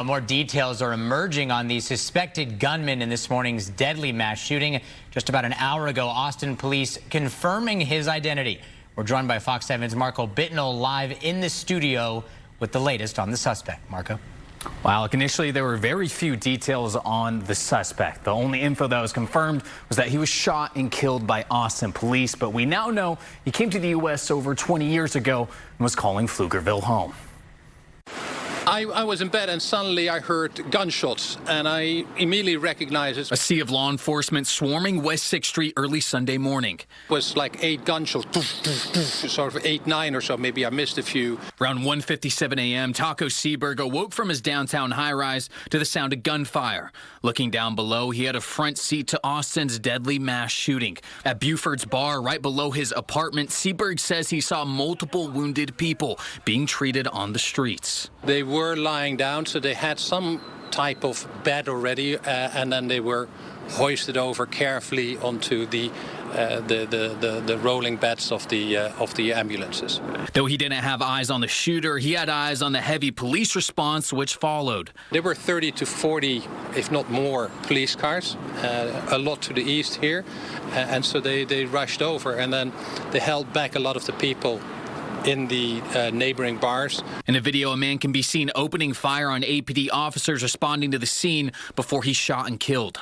More details are emerging on the suspected gunman in this morning's deadly mass shooting. Just about an hour ago, Austin police confirming his identity. We're joined by Fox 7's Marco Bittnell live in the studio with the latest on the suspect. Marco. Well, initially there were very few details on the suspect. The only info that was confirmed was that he was shot and killed by Austin police. But we now know he came to the U.S. over 20 years ago and was calling Pflugerville home. I was in bed and suddenly I heard gunshots and I immediately recognized it. A sea of law enforcement swarming West 6th Street early Sunday morning. It was like 8 gunshots, sort of 8, 9 or so. Maybe I missed a few. Around 1:57 a.m., Taco Seberg awoke from his downtown high-rise to the sound of gunfire. Looking down below, he had a front seat to Austin's deadly mass shooting. At Buford's bar, right below his apartment, Seberg says he saw multiple wounded people being treated on the streets. They were lying down, so they had some type of bed already, and then they were hoisted over carefully onto the rolling beds of the ambulances. Though he didn't have eyes on the shooter, he had eyes on the heavy police response which followed. There were 30 to 40, if not more, police cars, a lot to the east here, and so they rushed over, and then they held back a lot of the people in the neighboring bars. In a video, a man can be seen opening fire on APD officers responding to the scene before he's shot and killed.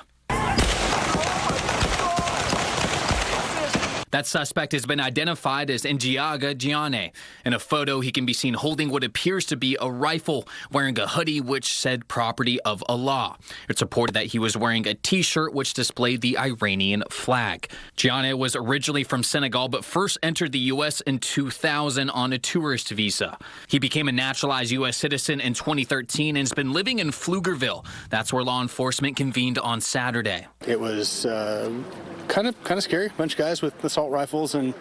That suspect has been identified as Ndiaga Diagne. In a photo, he can be seen holding what appears to be a rifle, wearing a hoodie which said property of Allah. It's reported that he was wearing a T-shirt which displayed the Iranian flag. Diagne was originally from Senegal, but first entered the U.S. in 2000 on a tourist visa. He became a naturalized U.S. citizen in 2013 and has been living in Pflugerville. That's where law enforcement convened on Saturday. It was kind of scary. Bunch of guys with assault rifles and,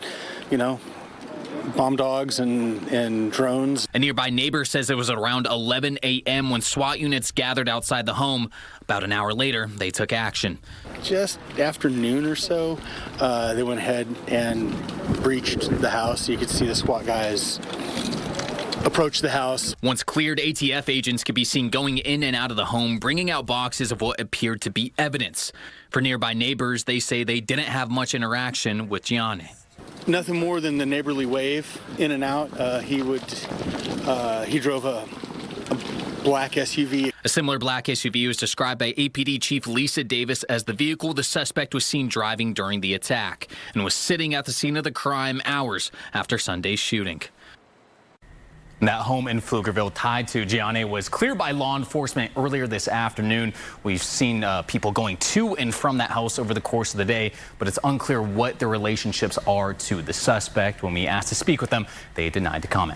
bomb dogs and drones. A nearby neighbor says it was around 11 a.m. when SWAT units gathered outside the home. About an hour later, they took action. Just after noon or so, they went ahead and breached the house. You could see the SWAT guys approach the house. Once cleared, ATF agents could be seen going in and out of the home, bringing out boxes of what appeared to be evidence. For nearby neighbors, they say they didn't have much interaction with Diagne. Nothing more than the neighborly wave in and out. He drove a black SUV. A similar black SUV was described by APD Chief Lisa Davis as the vehicle the suspect was seen driving during the attack and was sitting at the scene of the crime hours after Sunday's shooting. That home in Pflugerville tied to Diagne was cleared by law enforcement earlier this afternoon. We've seen people going to and from that house over the course of the day, but it's unclear what their relationships are to the suspect. When we asked to speak with them, they denied to comment.